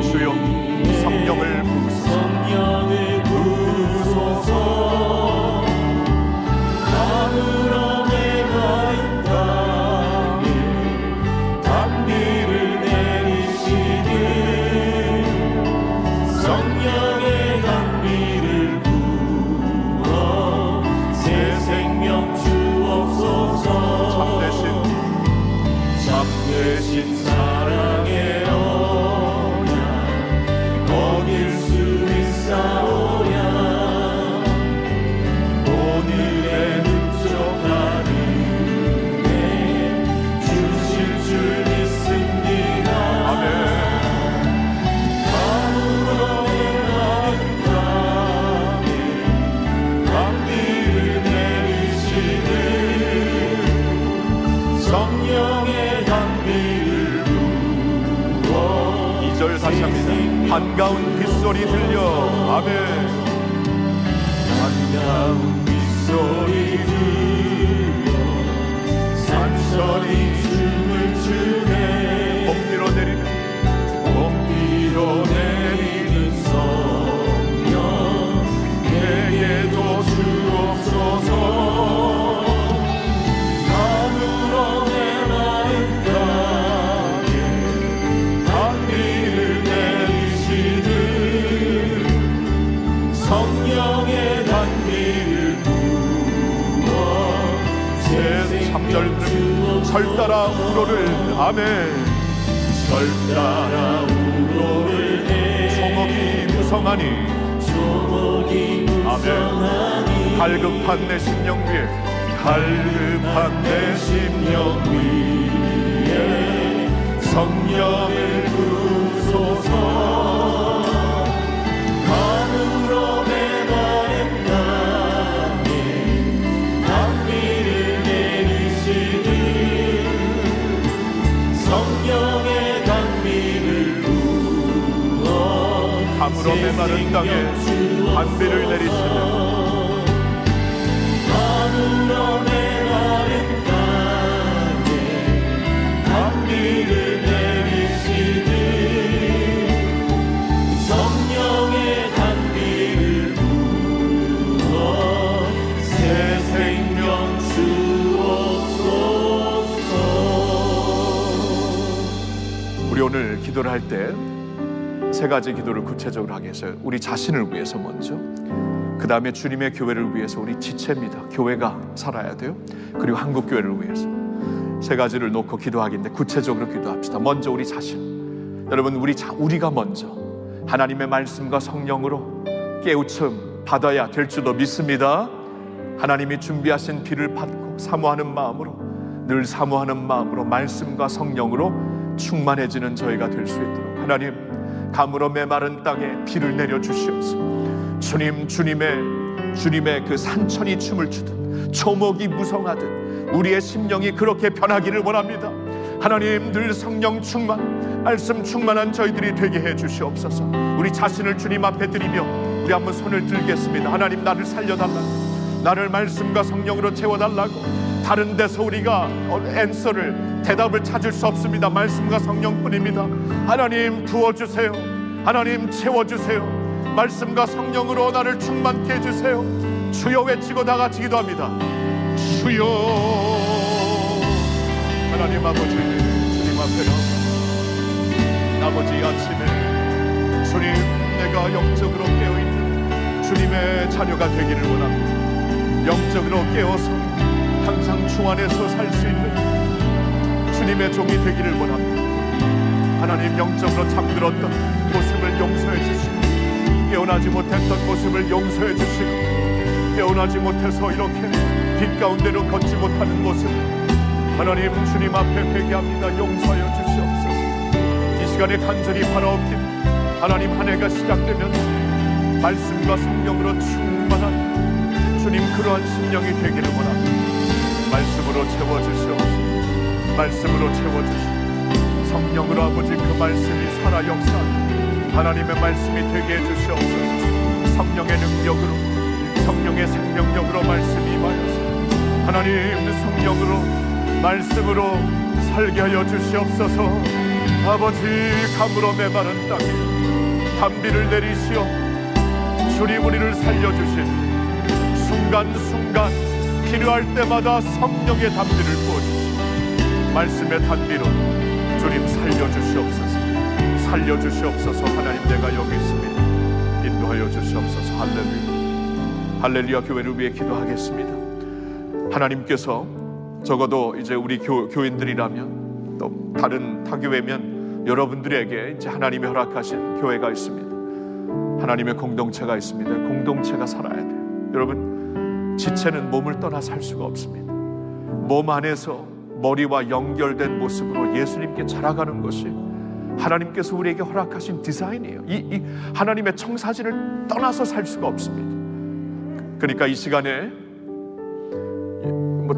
주여 성령을 부으소서. 가물어 메마른 땅에 단비를 내리시듯 성령의 단비를 부어 새 생명 주옵소서. 참되신 사랑의 언약 거길 수 있사오랴. 오늘의 눈쪽 하늘에 주실 줄 믿습니다. 아멘. 가물어 메마른 땅에 단비를 내리시듯 성령의 단비를 부어 2절 다시 합니다. 반가운 빗소리 들려. 아멘. 반가운 빗소리 들려 산천이 춤을 추네. 봄비로 내리는 봄비로 내리는 성령 내게도 주옵소서. 가물어 메마른 땅에 단비를 내리시듯 성령의 단비를 부어 새 3절 절 따라 우로를. 아멘. 절 따라 우로를 해 초목이 무성하니. 초목이 무성하니 갈급한 내 심령 위에 갈급한 내 심령 위에 성령을 부으소서. 가물어 메마른 땅에 단비를 내리시듯 성령의 단비를 부어 가물어 메마른 땅에 단비를 내리시는 가물어 메마른 땅에 단비를 내리시듯 성령의 단비를 부어 새 생명 주옵소서. 우리 오늘 기도를 할 때 세 가지 기도를 구체적으로 하기 위해서 우리 자신을 위해서 먼저, 그 다음에 주님의 교회를 위해서, 우리 지체입니다. 교회가 살아야 돼요. 그리고 한국교회를 위해서 세 가지를 놓고 기도하기인데 구체적으로 기도합시다. 먼저 우리 자신. 여러분 우리가 먼저 하나님의 말씀과 성령으로 깨우침 받아야 될 줄로 믿습니다. 하나님이 준비하신 비를 받고 사모하는 마음으로, 늘 사모하는 마음으로 말씀과 성령으로 충만해지는 저희가 될 수 있도록 하나님 가물어 메마른 땅에 비를 내려 주시옵소서. 주님의 그 산천이 춤을 추듯 초목이 무성하듯 우리의 심령이 그렇게 변하기를 원합니다. 하나님 늘 성령 충만, 말씀 충만한 저희들이 되게 해 주시옵소서. 우리 자신을 주님 앞에 드리며 우리 한번 손을 들겠습니다. 하나님 나를 살려달라고, 나를 말씀과 성령으로 채워달라고. 다른 데서 우리가 대답을 찾을 수 없습니다. 말씀과 성령뿐입니다. 하나님 부어주세요. 하나님 채워주세요. 말씀과 성령으로 나를 충만케 해주세요. 주여 외치고 다 같이 기도합니다. 주여. 하나님 아버지, 주님 앞에 나옵니다. 아버지, 아침에 주님, 내가 영적으로 깨어있는 주님의 자녀가 되기를 원합니다. 영적으로 깨어서 항상 주 안에서 살 수 있는 주님의 종이 되기를 원합니다. 하나님, 영적으로 잠들었던 모습을 용서해 주시고, 깨어나지 못했던 모습을 용서해 주시고, 깨어나지 못해서 이렇게 빛 가운데로 걷지 못하는 모습, 하나님 주님 앞에 회개합니다. 용서하여 주시옵소서. 이 시간에 간절히 바라옵니다. 하나님, 한 해가 시작되면서 말씀과 성령으로 충만한 주님 그러한 심령이 되기를 원합니다. 말씀으로 채워주시옵소서. 말씀으로 채워주시옵소서. 성령으로 아버지, 그 말씀이 살아 역사하는 하나님의 말씀이 되게 해주시옵소서. 성령의 능력으로, 성령의 생명력으로 말씀이 임하여서 하나님 성령으로, 말씀으로 살게 하여 주시옵소서. 아버지, 가물어 메마른 땅에 단비를 내리시어 주님 우리를 살려주신 순간순간 필요할 때마다 성령의 단비를 부어주시고 말씀의 단비로 주님 살려주시옵소서. 살려주시옵소서. 하나님, 내가 여기 있습니다. 인도하여 주시옵소서. 할렐루야. 할렐루야. 교회를 위해 기도하겠습니다. 하나님께서 적어도 이제 우리 교인들이라면, 또 다른 타교회면 여러분들에게 이제 하나님이 허락하신 교회가 있습니다. 하나님의 공동체가 있습니다. 공동체가 살아야 돼요. 여러분, 지체는 몸을 떠나 살 수가 없습니다. 몸 안에서 머리와 연결된 모습으로 예수님께 자라가는 것이 하나님께서 우리에게 허락하신 디자인이에요. 이 하나님의 청사진을 떠나서 살 수가 없습니다. 그러니까 이 시간에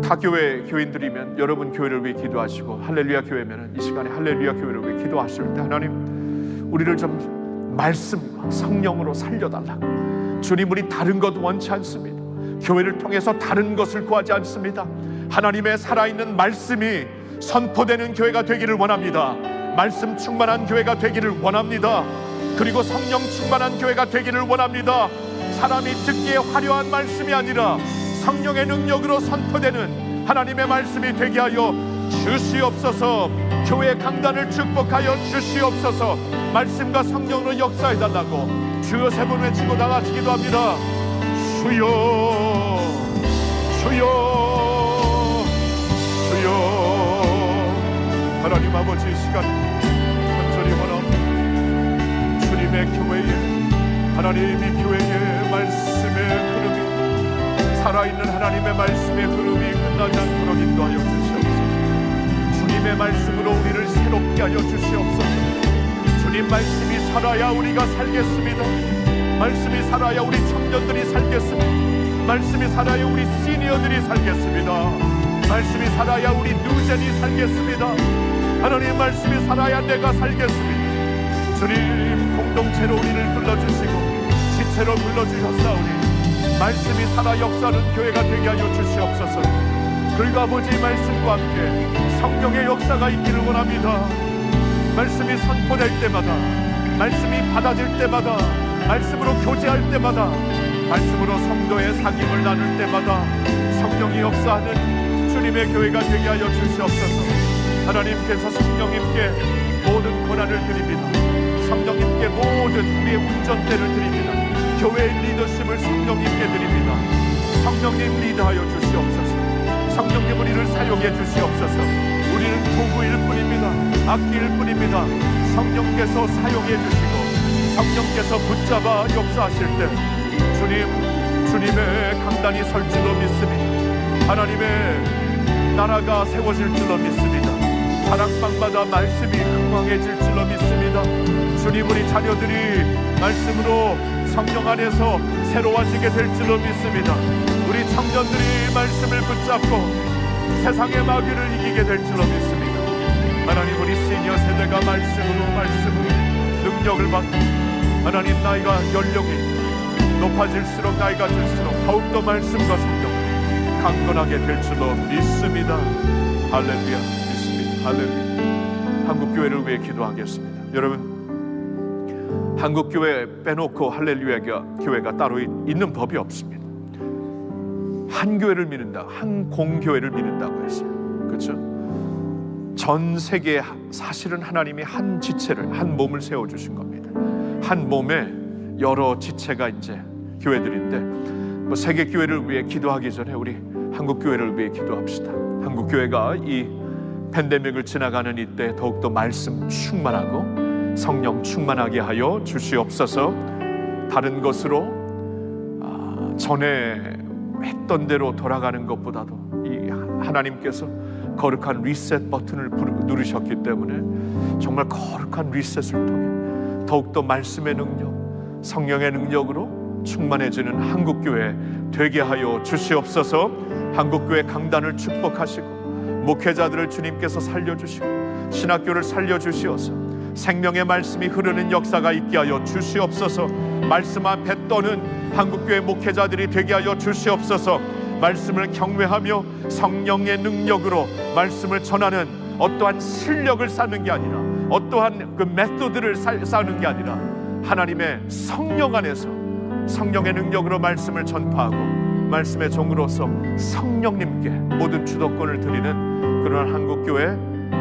타교회 교인들이면 여러분 교회를 위해 기도하시고, 할렐루야 교회면 이 시간에 할렐루야 교회를 위해 기도하실 때, 하나님 우리를 좀 말씀과 성령으로 살려달라고. 주님, 우리 다른 것 원치 않습니다. 교회를 통해서 다른 것을 구하지 않습니다. 하나님의 살아있는 말씀이 선포되는 교회가 되기를 원합니다. 말씀 충만한 교회가 되기를 원합니다. 그리고 성령 충만한 교회가 되기를 원합니다. 사람이 듣기에 화려한 말씀이 아니라 성령의 능력으로 선포되는 하나님의 말씀이 되게 하여 주시옵소서. 교회 강단을 축복하여 주시옵소서. 말씀과 성령으로 역사해달라고 주여 세 번 외치고 나같이 기도합니다. 주여, 주여, 주여. 하나님 아버지, 이 시간 간절히 원합니다. 주님의 교회에, 하나님이 교회의 말씀의 흐름이, 살아있는 하나님의 말씀의 흐름이 끝나지 않도록 인도하여 주시옵소서. 주님의 말씀으로 우리를 새롭게 하여 주시옵소서. 주님 말씀이 살아야 우리가 살겠습니다. 말씀이 살아야 우리 청년들이 살겠습니다. 말씀이 살아야 우리 시니어들이 살겠습니다. 말씀이 살아야 우리 뉴젠이 살겠습니다. 하나님, 말씀이 살아야 내가 살겠습니다. 주님, 공동체로 우리를 불러주시고 지체로 불러주셨사오니 말씀이 살아 역사하는 교회가 되게 하여 주시옵소서. 그리고 아버지, 말씀과 함께 성령의 역사가 있기를 원합니다. 말씀이 선포될 때마다, 말씀이 받아질 때마다, 말씀으로 교제할 때마다, 말씀으로 성도의 사귐을 나눌 때마다 성령이 역사하는 주님의 교회가 되게 하여 주시옵소서. 하나님께서 성령님께 모든 권한을 드립니다. 성령님께 모든 우리의 운전대를 드립니다. 교회의 리더십을 성령님께 드립니다. 성령님 리드하여 주시옵소서. 성령님 우리를 사용해 주시옵소서. 우리는 도구일 뿐입니다. 악기일 뿐입니다. 성령께서 사용해 주시고 성령께서 붙잡아 역사하실 때 주님의 강단이 설 줄로 믿습니다. 하나님의 나라가 세워질 줄로 믿습니다. 사랑방마다 말씀이 흥왕해질 줄로 믿습니다. 주님, 우리 자녀들이 말씀으로 성령 안에서 새로워지게 될 줄로 믿습니다. 우리 청년들이 말씀을 붙잡고 세상의 마귀를 이기게 될 줄로 믿습니다. 하나님, 우리 시니어 세대가 말씀으로 능력을 받고 하나님, 나이가 연령이 높아질수록 나이가 들수록 더욱더 말씀과 성령 강건하게 될 줄로 믿습니다. 할렐루야. 믿습니다. 할렐루야. 한국교회를 위해 기도하겠습니다. 여러분, 한국교회 빼놓고 할렐루야 교회가 따로 있는 법이 없습니다. 한 교회를 믿는다, 한 공교회를 믿는다고 했어요. 그렇죠? 전 세계에 사실은 하나님이 한 지체를, 한 몸을 세워주신 겁니다. 한 몸에 여러 지체가 이제 교회들인데, 세계 교회를 위해 기도하기 전에 우리 한국 교회를 위해 기도합시다. 한국 교회가 이 팬데믹을 지나가는 이때 더욱더 말씀 충만하고 성령 충만하게 하여 주시옵소서. 다른 것으로 전에 했던 대로 돌아가는 것보다도 이 하나님께서 거룩한 리셋 버튼을 누르셨기 때문에 정말 거룩한 리셋을 통해 더욱더 말씀의 능력, 성령의 능력으로 충만해지는 한국교회 되게 하여 주시옵소서. 한국교회 강단을 축복하시고 목회자들을 주님께서 살려주시고 신학교를 살려주시어서 생명의 말씀이 흐르는 역사가 있게 하여 주시옵소서. 말씀 앞에 떠는 한국교회 목회자들이 되게 하여 주시옵소서. 말씀을 경외하며 성령의 능력으로 말씀을 전하는 어떠한 실력을 쌓는 게 아니라, 어떠한 그 메소드를 쌓는 게 아니라 하나님의 성령 안에서 성령의 능력으로 말씀을 전파하고 말씀의 종으로서 성령님께 모든 주도권을 드리는 그런 한국교회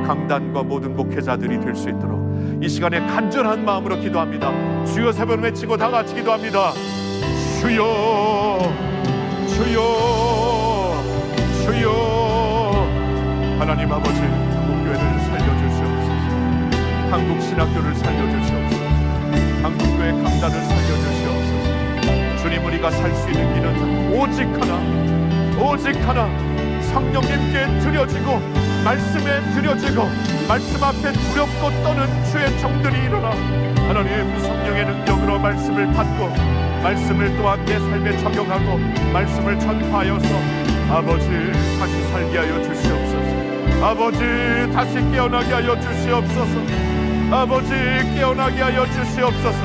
강단과 모든 목회자들이 될 수 있도록 이 시간에 간절한 마음으로 기도합니다. 주여 세 번 외치고 다 같이 기도합니다. 주여, 주여, 주여. 하나님 아버지, 한국교회를 살려주시옵소서. 한국신학교를 살려주시옵소서. 한국교회 강단을 살려주시옵소서. 주님, 우리가 살 수 있는 길은 오직 하나, 오직 하나. 성령님께 드려지고 말씀에 드려지고 말씀 앞에 두렵고 떠는 주의 종들이 일어나 하나님 성령의 능력으로 말씀을 받고 말씀을 또한 내 삶에 적용하고 말씀을 전파하여서 아버지 다시 살게 하여 주시옵소서. 아버지 다시 깨어나게 하여 주시옵소서. 아버지 깨어나게 하여 주시옵소서.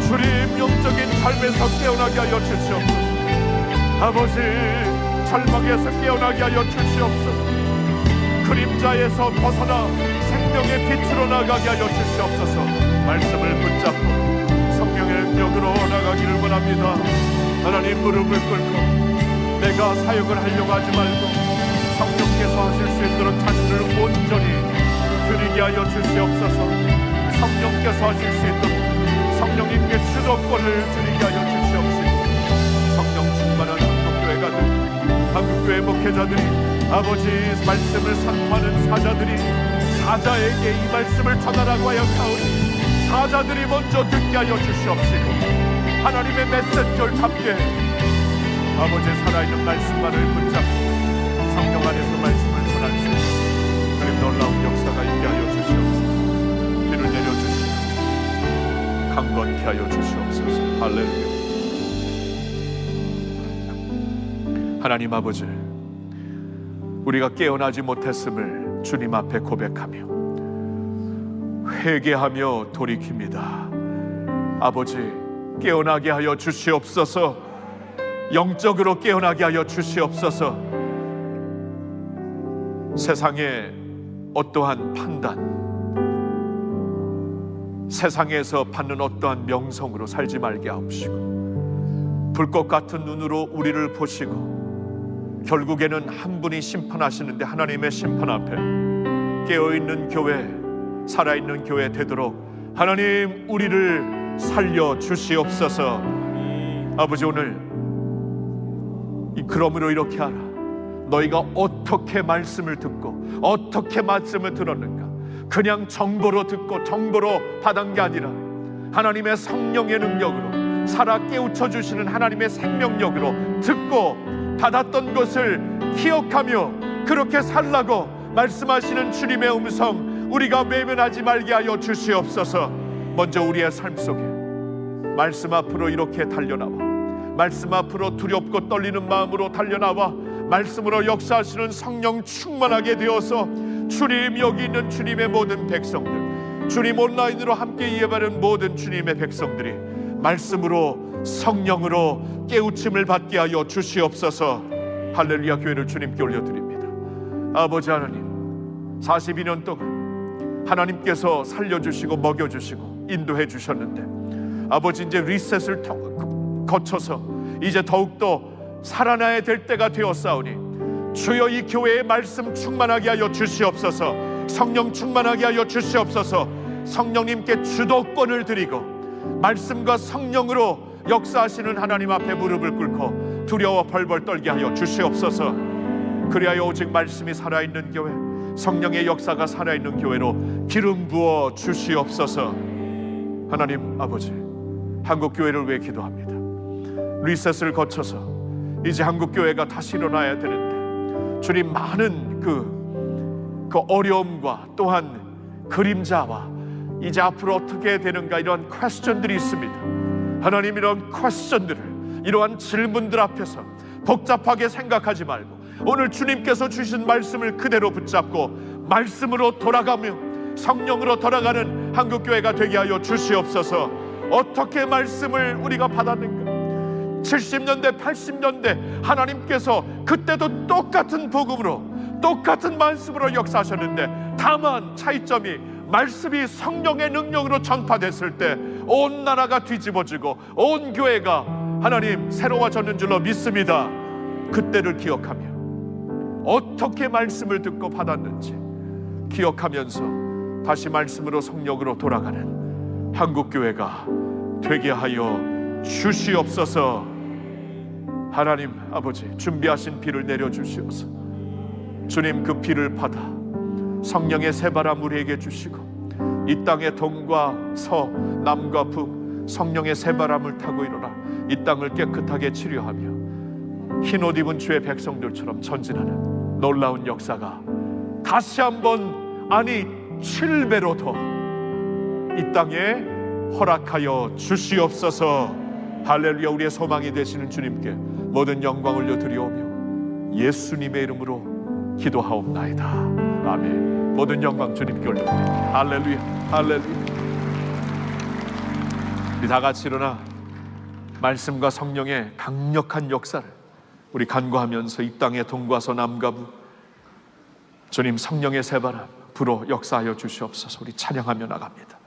주님 영적인 삶에서 깨어나게 하여 주시옵소서. 아버지 절망에서 깨어나게 하여 주시옵소서. 그림자에서 벗어나 생명의 빛으로 나가게 하여 주시옵소서. 말씀을 붙잡고 성령의 능력으로 나가기를 원합니다. 하나님 무릎을 꿇고 내가 사역을 하려고 하지 말고 성령께서 하실 수 있도록 자신을 온전히 드리게 하여 주시옵소서. 성령께서 하실 수 있도록 성령님께 주도권을 드리게 하여 주시옵시고 성령 충만한 한국교회가 되고 한국교회 목회자들이 아버지 말씀을 선포하는 사자들이 사자에게 이 말씀을 전하라고 하여 가오니 사자들이 먼저 듣게 하여 주시옵시고 하나님의 메시지를 잡게 아버지 살아있는 말씀만을 붙잡고 성령 안에서 말씀을 전할 수 있는 그런 놀라운 역사가 있게 하여 주시옵소서. 비를 내려주시고 강건케 하여 주시옵소서. 할렐루야. 하나님 아버지, 우리가 깨어나지 못했음을 주님 앞에 고백하며 회개하며 돌이킵니다. 아버지 깨어나게 하여 주시옵소서. 영적으로 깨어나게 하여 주시옵소서. 세상의 어떠한 판단, 세상에서 받는 어떠한 명성으로 살지 말게 하옵시고 불꽃 같은 눈으로 우리를 보시고 결국에는 한 분이 심판하시는데 하나님의 심판 앞에 깨어있는 교회, 살아있는 교회 되도록 하나님 우리를 살려주시옵소서. 아버지 오늘 그러므로 이렇게 하라. 너희가 어떻게 말씀을 듣고 어떻게 말씀을 들었는가. 그냥 정보로 듣고 정보로 받은 게 아니라 하나님의 성령의 능력으로 살아 깨우쳐 주시는 하나님의 생명력으로 듣고 받았던 것을 기억하며 그렇게 살라고 말씀하시는 주님의 음성 우리가 외면하지 말게 하여 주시옵소서. 먼저 우리의 삶 속에 말씀 앞으로 이렇게 달려나와 말씀 앞으로 두렵고 떨리는 마음으로 달려나와 말씀으로 역사하시는 성령 충만하게 되어서 주님 여기 있는 주님의 모든 백성들, 주님 온라인으로 함께 예배하는 모든 주님의 백성들이 말씀으로 성령으로 깨우침을 받게 하여 주시옵소서. 할렐루야. 교회를 주님께 올려드립니다. 아버지 하나님 42년 동안 하나님께서 살려주시고 먹여주시고 인도해 주셨는데 아버지 이제 리셋을 거쳐서 이제 더욱더 살아나야 될 때가 되었사오니 주여 이 교회의 말씀 충만하게 하여 주시옵소서. 성령 충만하게 하여 주시옵소서. 성령님께 주도권을 드리고 말씀과 성령으로 역사하시는 하나님 앞에 무릎을 꿇고 두려워 벌벌 떨게 하여 주시옵소서. 그리하여 오직 말씀이 살아있는 교회, 성령의 역사가 살아있는 교회로 기름 부어 주시옵소서. 하나님 아버지, 한국교회를 위해 기도합니다. 리셋을 거쳐서 이제 한국교회가 다시 일어나야 되는데 주님, 많은 그 어려움과 또한 그림자와 이제 앞으로 어떻게 되는가 이러한 퀘스천들이 있습니다. 하나님, 이런 퀘스천들을, 이러한 질문들 앞에서 복잡하게 생각하지 말고 오늘 주님께서 주신 말씀을 그대로 붙잡고 말씀으로 돌아가며 성령으로 돌아가는 한국교회가 되게 하여 주시옵소서. 어떻게 말씀을 우리가 받았는가? 70년대 80년대 하나님께서 그때도 똑같은 복음으로 똑같은 말씀으로 역사하셨는데, 다만 차이점이 말씀이 성령의 능력으로 전파됐을 때 온 나라가 뒤집어지고 온 교회가 하나님 새로워졌는 줄로 믿습니다. 그때를 기억하며 어떻게 말씀을 듣고 받았는지 기억하면서 다시 말씀으로 성령으로 돌아가는 한국교회가 되게 하여 주시옵소서. 하나님 아버지, 준비하신 비를 내려주시옵소서. 주님, 그 비를 받아 성령의 새바람 우리에게 주시고 이 땅의 동과 서, 남과 북 성령의 새바람을 타고 일어나 이 땅을 깨끗하게 치료하며 흰옷 입은 주의 백성들처럼 전진하는 놀라운 역사가 다시 한번, 아니 7배로 더 이 땅에 허락하여 주시옵소서. 할렐루야. 우리의 소망이 되시는 주님께 모든 영광을 올려드리오며 예수님의 이름으로 기도하옵나이다. 아멘. 모든 영광 주님께 올려드립니다. 할렐루야, 할렐루야. 우리 다 같이 일어나 말씀과 성령의 강력한 역사를 우리 간구하면서 이 땅의 동과 서, 남과 북 주님 성령의 새바람 불어 역사하여 주시옵소서. 우리 찬양하며 나갑니다.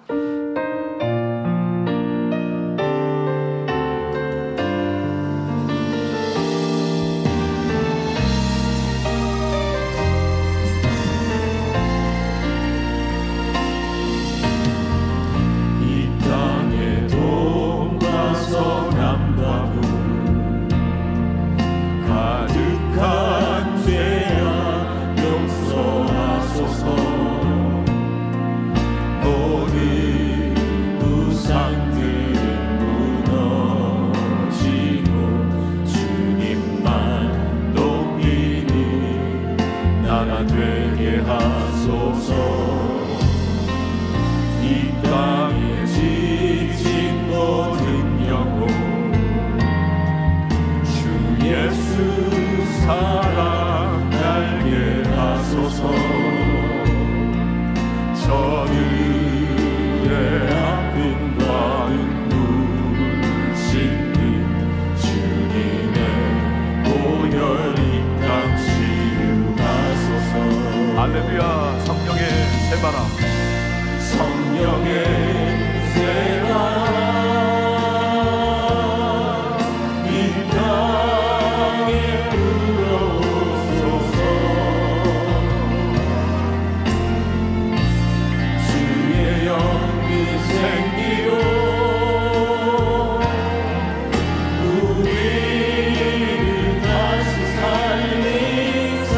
할렐루야. 성령의 새바람, 성령의 새바람 이 땅에 불어오소서. 주의 영이 생기로 우리를 다시 살리사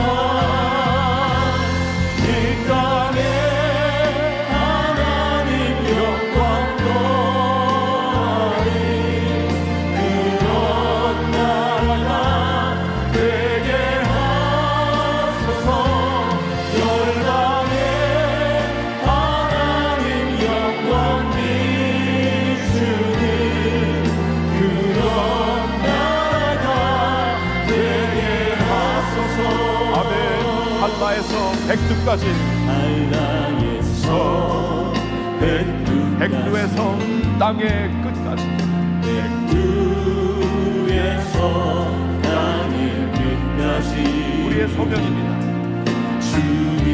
백두까지, 한라에서 백두에서 땅의 끝까지, 백두에서 땅의 끝까지 우리의 소명입니다. 주님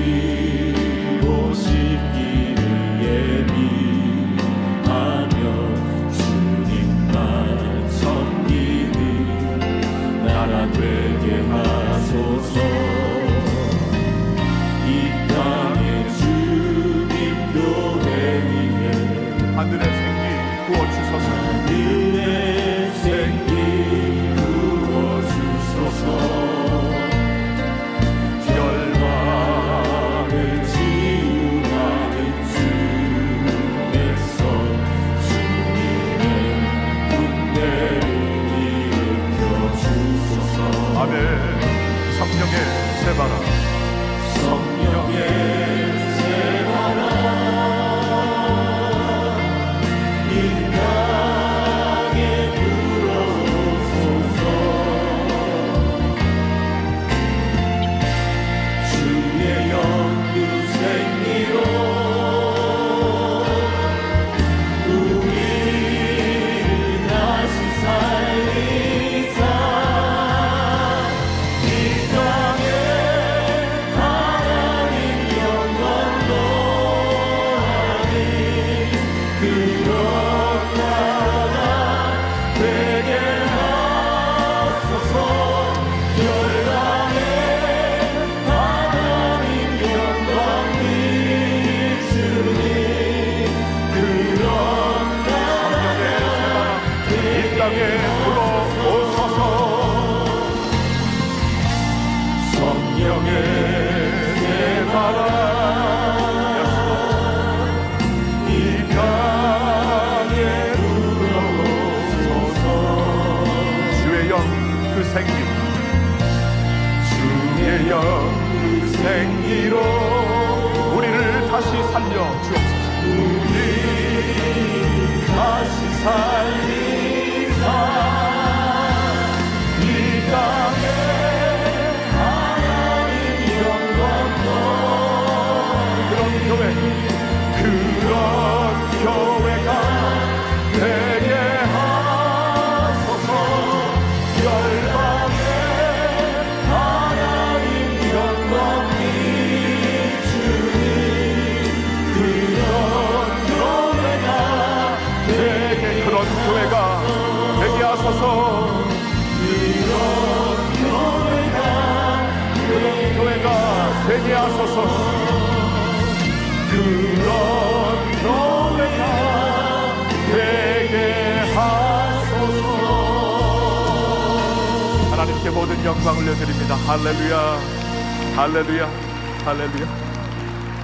오시기를 예비하며 주님만 섬기는 나라 되게 하소서. 이 땅에 땅에 들어오소서. 성령의 새 바람 이 땅에 불어오소서. 주의 영 그 생기, 주의 영 그 생기로 우리를 다시 살려 주옵소서. 우리 다시 살리사 이 땅에 하나님 영광도 그런 교회가 되게 하소서. 열방에 하나님 영광 비추니 그런 교회가 되게 그런 교회가 되게 하소서. 그런 교회가 되게 하소서. 그런 교회가 되게 하소서. 하나님께 모든 영광을 올려드립니다. 할렐루야, 할렐루야, 할렐루야.